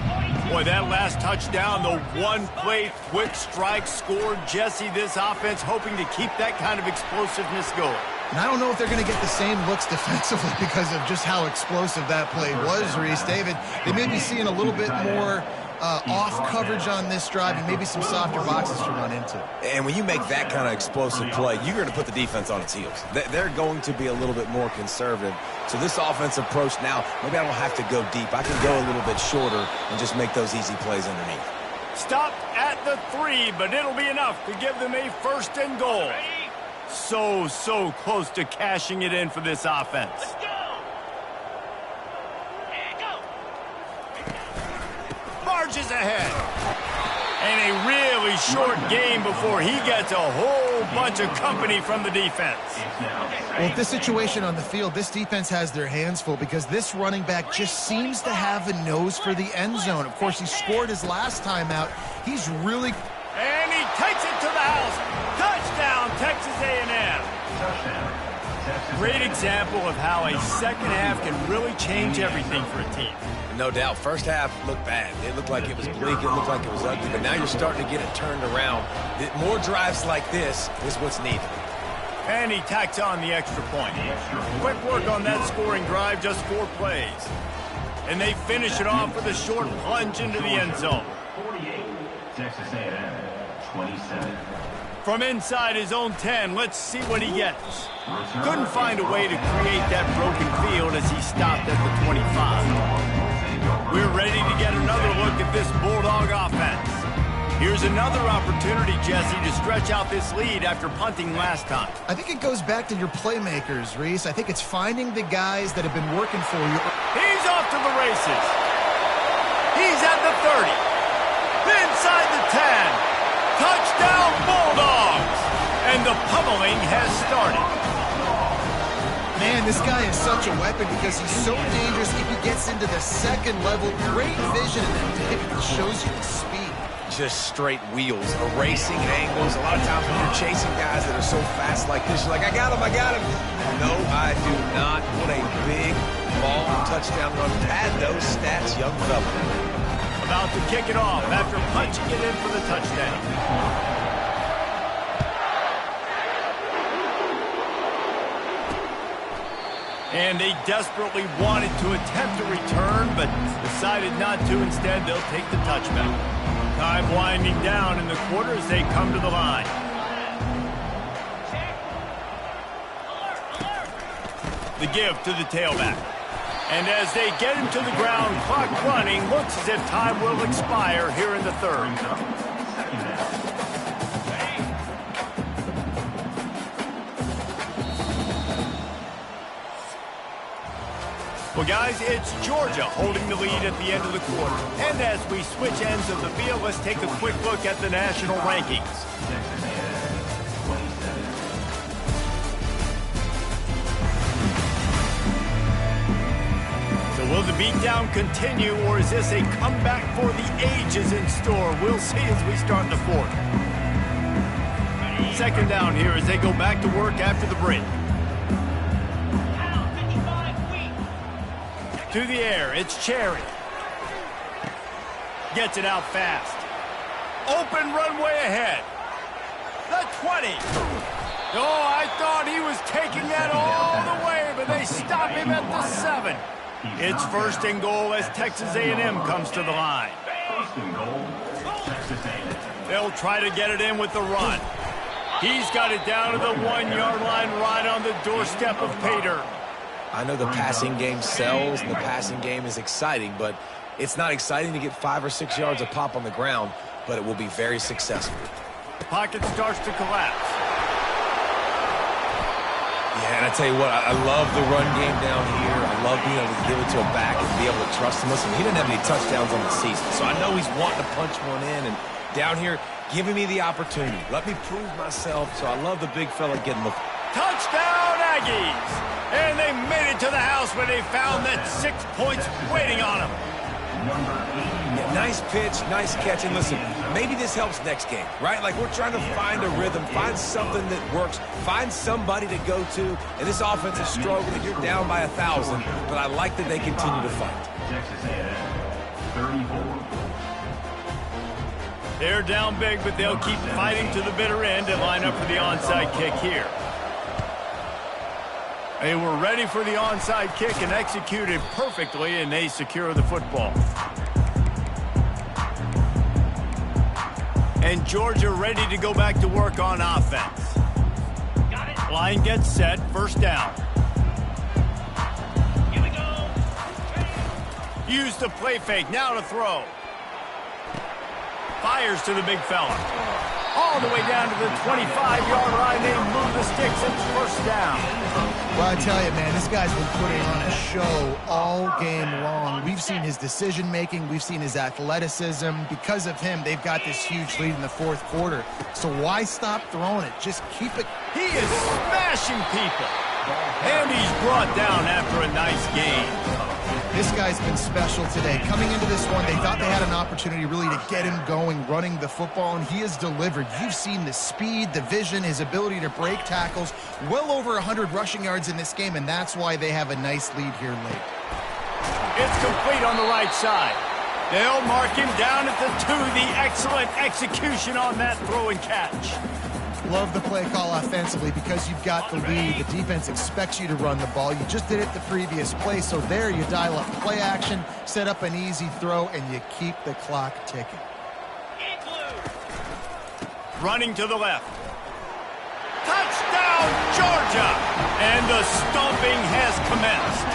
Boy, that last touchdown, the one-play quick strike scored. Jesse, this offense hoping to keep that kind of explosiveness going. And I don't know if they're going to get the same looks defensively because of just how explosive that play was, Reese. David, they may be seeing a little bit more off coverage on this drive and maybe some softer boxes to run into. And when you make that kind of explosive play, you're going to put the defense on its heels. They're going to be a little bit more conservative. So this offensive approach now, maybe I don't have to go deep. I can go a little bit shorter and just make those easy plays underneath. Stopped at the 3, but it'll be enough to give them a first and goal. So close to cashing it in for this offense. Let's go. Marches ahead. And a really short game before he gets a whole bunch of company from the defense. Well, with this situation on the field, this defense has their hands full because this running back just seems to have a nose for the end zone. Of course, he scored his last time out. He's really... And he takes it to the house. Touchdown, Texas A&M. Great example of how a second half can really change everything for a team. No doubt. First half looked bad. It looked like it was bleak. It looked like it was ugly. But now you're starting to get it turned around. More drives like this is what's needed. And he tacks on the extra point. Quick work on that scoring drive, just 4 plays. And they finish it off with a short plunge into the end zone. 48, Texas A&M, 27. From inside his own 10, let's see what he gets. Couldn't find a way to create that broken field as he stopped at the 25. We're ready to get another look at this Bulldog offense. Here's another opportunity, Jesse, to stretch out this lead after punting last time. I think it goes back to your playmakers, Reese. I think it's finding the guys that have been working for you. He's off to the races. He's at the 30. Inside the 10. Touchdown, Bulldogs! And the pummeling has started. Man, this guy is such a weapon because he's so dangerous if he gets into the second level. Great vision, and it shows you the speed. Just straight wheels, erasing angles. A lot of times when you're chasing guys that are so fast like this, you're like, I got him. No, I do not. What a big ball touchdown run. Pad those stats, young fella. About to kick it off after punching it in for the touchdown. And they desperately wanted to attempt a return, but decided not to. Instead, they'll take the touchback. Time winding down in the quarter as they come to the line. The give to the tailback. And as they get him to the ground, clock running, looks as if time will expire here in the third. Well, guys, it's Georgia holding the lead at the end of the quarter. And as we switch ends of the field, let's take a quick look at the national rankings. Will the beatdown continue, or is this a comeback for the ages in store? We'll see as we start the fourth. Second down here as they go back to work after the break. To the air, it's Cherry. Gets it out fast. Open runway ahead. The 20. Oh, I thought he was taking that all the way, but they stop him at the 7. It's first and goal as Texas A&M comes to the line. They'll try to get it in with the run. He's got it down to the 1-yard line right on the doorstep of Pater. I know the passing game sells and the passing game is exciting, but it's not exciting to get 5 or 6 yards of pop on the ground, but it will be very successful. Pocket starts to collapse. Yeah, and I tell you what, I love the run game down here. I love being able to give it to a back and be able to trust him. Listen, he didn't have any touchdowns on the season, so I know he's wanting to punch one in. And down here, giving me the opportunity. Let me prove myself, so I love the big fella getting the... Touchdown, Aggies! And they made it to the house where they found that 6 points waiting on them. Yeah, nice pitch, nice catch, and listen, maybe this helps next game, right? Like, we're trying to find a rhythm, find something that works, find somebody to go to, and this offense is struggling. You're down by 1,000, but I like that they continue to fight. Texas A&M, 34. They're down big, but they'll keep fighting to the bitter end and line up for the onside kick here. They were ready for the onside kick and executed perfectly, and they secure the football. And Georgia ready to go back to work on offense. Line gets set, first down. Here we go. Use the play fake, now to throw. Fires to the big fella. All the way down to the 25-yard line. They move the sticks. It's first down. Well, I tell you, man, this guy's been putting on a show all game long. We've seen his decision-making. We've seen his athleticism. Because of him, they've got this huge lead in the fourth quarter. So why stop throwing it? Just keep it. He is smashing people. And he's brought down after a nice game. This guy's been special today. Coming into this one, they thought they had an opportunity really to get him going, running the football, and he has delivered. You've seen the speed, the vision, his ability to break tackles, well over 100 rushing yards in this game, and that's why they have a nice lead here late. It's complete on the right side. They'll mark him down at the 2. The excellent execution on that throw and catch. Love the play call offensively because you've got the lead. The defense expects you to run the ball. You just did it the previous play, so there you dial up play action, set up an easy throw, and you keep the clock ticking. Running to the left. Touchdown, Georgia! And the stomping has commenced.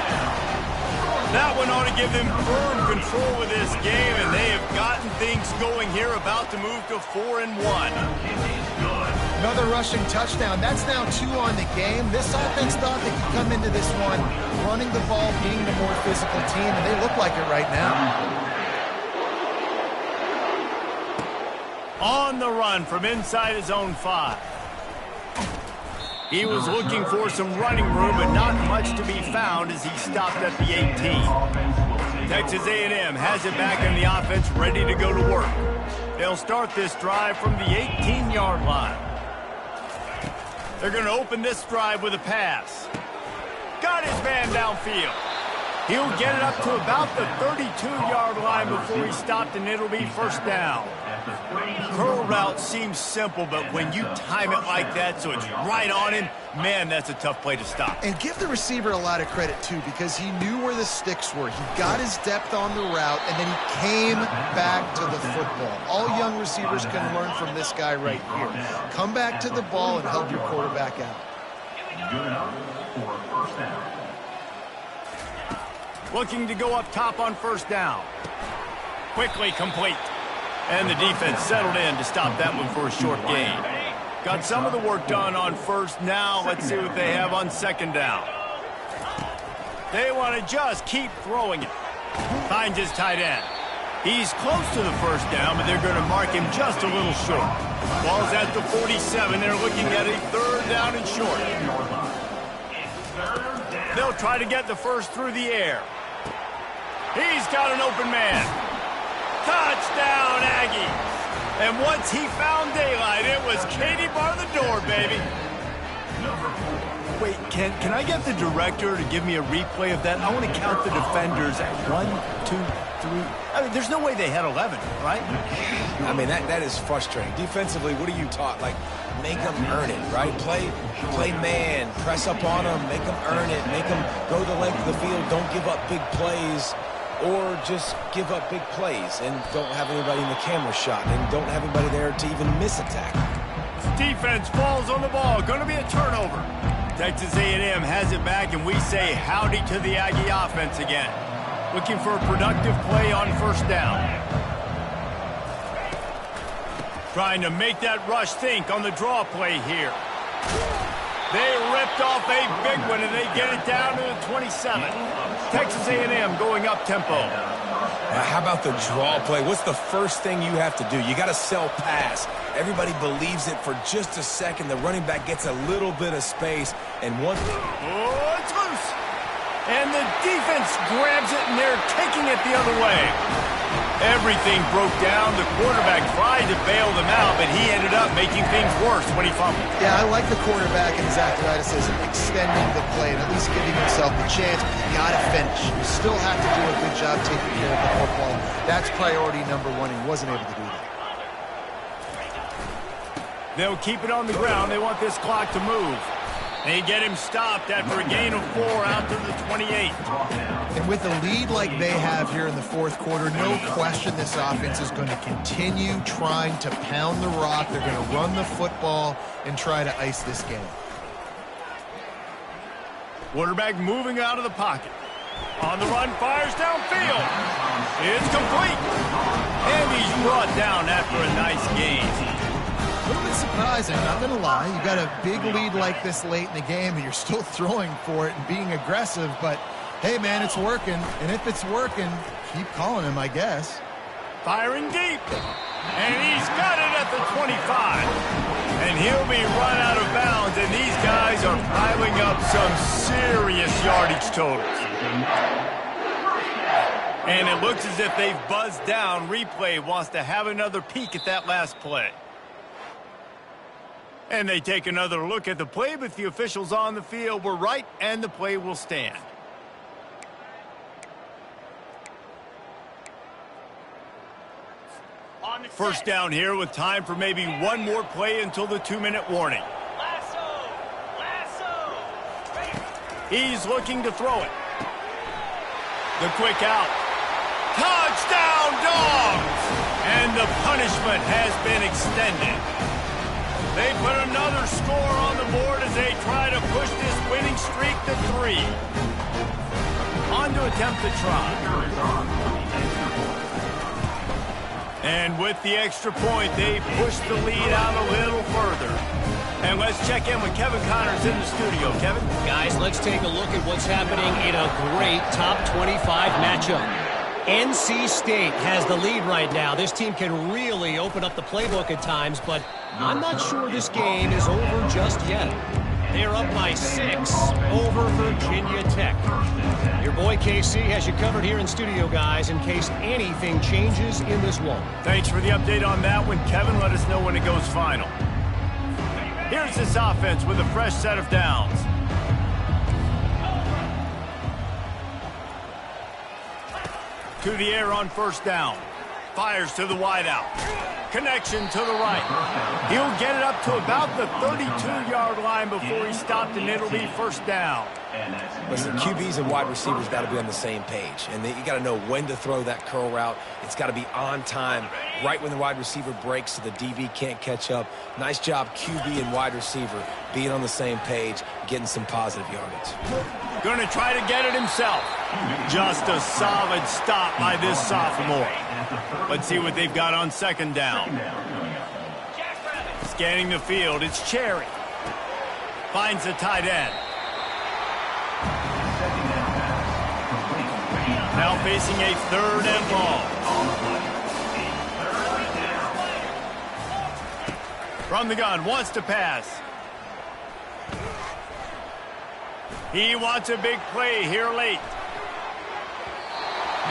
That one ought to give them firm control of this game, and they have gotten things going here, about to move to 4-1. Another rushing touchdown. That's now 2 on the game. This offense thought they could come into this one running the ball, being the more physical team, and they look like it right now. On the run from inside his own 5. He was looking for some running room, but not much to be found as he stopped at the 18. Texas A&M has it back in the offense, ready to go to work. They'll start this drive from the 18-yard line. They're going to open this drive with a pass. Got his man downfield. He'll get it up to about the 32-yard line before he stopped, and it'll be first down. Curl route seems simple, but when you time it like that so it's right on him, man, that's a tough play to stop. And give the receiver a lot of credit, too, because he knew where the sticks were. He got his depth on the route, and then he came back to the football. All young receivers can learn from this guy right here. Come back to the ball and help your quarterback out. Good enough for first down. Looking to go up top on first down. Quickly complete. And the defense settled in to stop that one for a short gain. Got some of the work done on first. Now let's see what they have on second down. They want to just keep throwing it. Finds his tight end. He's close to the first down, but they're going to mark him just a little short. Ball's at the 47. They're looking at a third down and short. They'll try to get the first through the air. He's got an open man. Touchdown, Aggies. And once he found daylight, it was Katie bar the door, baby. Wait, can I get the director to give me a replay of that? I want to count the defenders at 1, 2, 3. I mean, there's no way they had 11, right? I mean, that is frustrating. Defensively, what are you taught? Like, make them earn it, right? Play man, press up on them, make them earn it, make them go the length of the field, don't give up big plays. Or just give up big plays and don't have anybody in the camera shot and don't have anybody there to even miss a tackle. Defense falls on the ball. Going to be a turnover. Texas A&M has it back, and we say howdy to the Aggie offense again. Looking for a productive play on first down. Trying to make that rush think on the draw play here. They ripped off a big one, and they get it down to the 27. Texas A&M going up tempo. How about the draw play? What's the first thing you have to do? You got to sell pass. Everybody believes it for just a second. The running back gets a little bit of space. And once... Oh, it's loose. And the defense grabs it, and they're taking it the other way. Everything broke down. The quarterback tried to bail them out, but he ended up making things worse when he fumbled. Yeah, I like the quarterback and his athleticism extending the play and at least giving himself the chance, but you got to finish. You still have to do a good job taking care of the football. That's priority number one. He wasn't able to do that. They'll keep it on the ground. They want this clock to move. They get him stopped after a gain of 4 out to the 28. And with a lead like they have here in the fourth quarter, no question this offense is going to continue trying to pound the rock. They're going to run the football and try to ice this game. Quarterback moving out of the pocket. On the run, fires downfield. It's complete. And he's brought down after a nice gain. A little bit surprising, not going to lie. You got a big lead like this late in the game, and you're still throwing for it and being aggressive. But, hey, man, it's working. And if it's working, keep calling him, I guess. Firing deep. And he's got it at the 25. And he'll be run out of bounds. And these guys are piling up some serious yardage totals. And it looks as if they've buzzed down. Replay wants to have another peek at that last play. And they take another look at the play, but the officials on the field were right, and the play will stand. First down here with time for maybe one more play until the 2-minute warning. He's looking to throw it. The quick out. Touchdown, Dogs! And the punishment has been extended. They put another score on the board as they try to push this winning streak to 3. On to attempt to try. And with the extra point, they push the lead out a little further. And let's check in with Kevin Connors in the studio. Kevin? Guys, let's take a look at what's happening in a great top 25 matchup. NC State has the lead right now. This team can really open up the playbook at times, but I'm not sure this game is over just yet. They're up by 6 over Virginia Tech. Your boy KC has you covered here in studio, guys, in case anything changes in this one. Thanks for the update on that one, Kevin. Let us know when it goes final. Here's this offense with a fresh set of downs. To the air on first down. Fires to the wideout. Connection to the right. He'll get it up to about the 32-yard line before he's stopped, and it'll be first down. Listen, QBs and wide receivers got to be on the same page, and you got to know when to throw that curl route. It's got to be on time, right when the wide receiver breaks so the DB can't catch up. Nice job, QB and wide receiver, being on the same page, getting some positive yardage. Going to try to get it himself. Just a solid stop by this sophomore. Let's see what they've got on second down. Scanning the field, it's Cherry. Finds the tight end. Now facing a 3rd and long. From the gun, wants to pass. He wants a big play here late.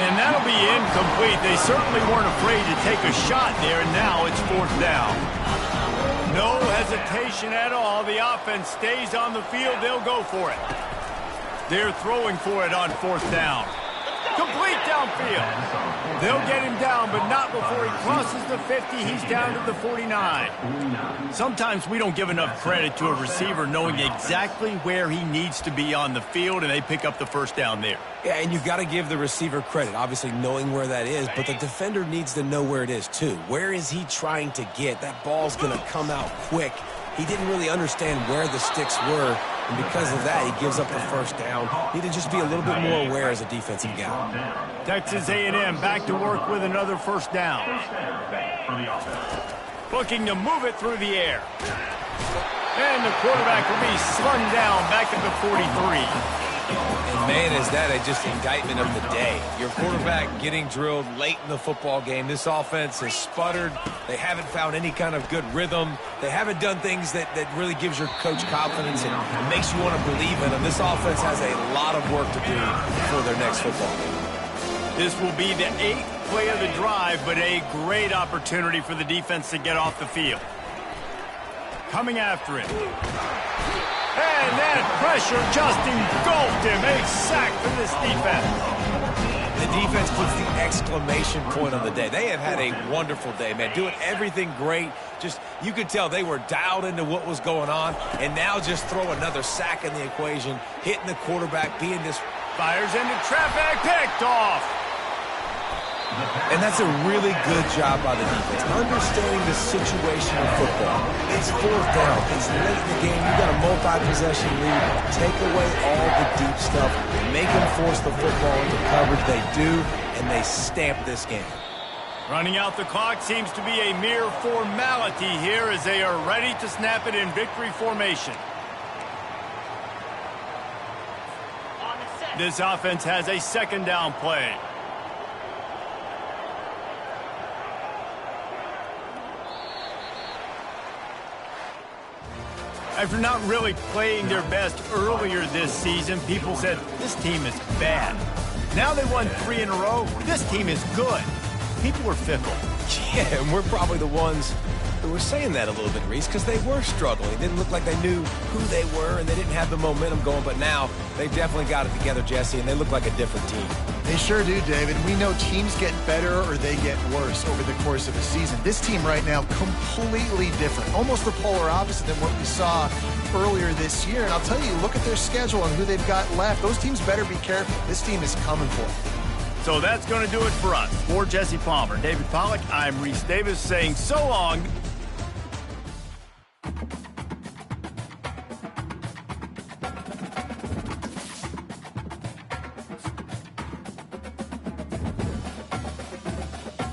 And that'll be incomplete. They certainly weren't afraid to take a shot there, and now it's 4th down. No hesitation at all. The offense stays on the field. They'll go for it. They're throwing for it on 4th down. Complete downfield. They'll get him down, but not before he crosses the 50. He's down to the 49. Sometimes we don't give enough credit to a receiver knowing exactly where he needs to be on the field, and they pick up the first down there. Yeah, and you've got to give the receiver credit, obviously knowing where that is, but the defender needs to know where it is too. Where is he trying to get? That ball's going to come out quick. He didn't really understand where the sticks were, and because of that, he gives up the first down. Need to just be a little bit more aware as a defensive guy. Texas A&M back to work with another first down. Looking to move it through the air. And the quarterback will be slung down back at the 43. And man, is that just indictment of the day. Your quarterback getting drilled late in the football game. This offense has sputtered. They haven't found any kind of good rhythm. They haven't done things that really gives your coach confidence and makes you want to believe in them. This offense has a lot of work to do for their next football game. This will be the 8th play of the drive, but a great opportunity for the defense to get off the field. Coming after it. And that pressure just engulfed him. A sack for this defense. The defense puts the exclamation point on the day. They have had a wonderful day, man. Doing everything great. Just, you could tell they were dialed into what was going on. And now just throw another sack in the equation. Hitting the quarterback, being this... Fires into traffic, picked off. And that's a really good job by the defense, understanding the situation of football. It's 4th down. It's late in the game. You got a multi-possession lead. Take away all the deep stuff. Make them force the football into coverage. They do, and they stamp this game. Running out the clock seems to be a mere formality here as they are ready to snap it in victory formation. This offense has a 2nd down play. After not really playing their best earlier this season, people said, this team is bad. Now they won 3 in a row. This team is good. People are fickle. Yeah, and we're probably the ones who were saying that a little bit, Reese, because they were struggling. It didn't look like they knew who they were, and they didn't have the momentum going. But now they've definitely got it together, Jesse, and they look like a different team. They sure do, David. We know teams get better or they get worse over the course of a season. This team right now, completely different. Almost the polar opposite than what we saw earlier this year. And I'll tell you, look at their schedule and who they've got left. Those teams better be careful. This team is coming for them. So that's going to do it for us. For Jesse Palmer, David Pollack, I'm Reese Davis saying so long.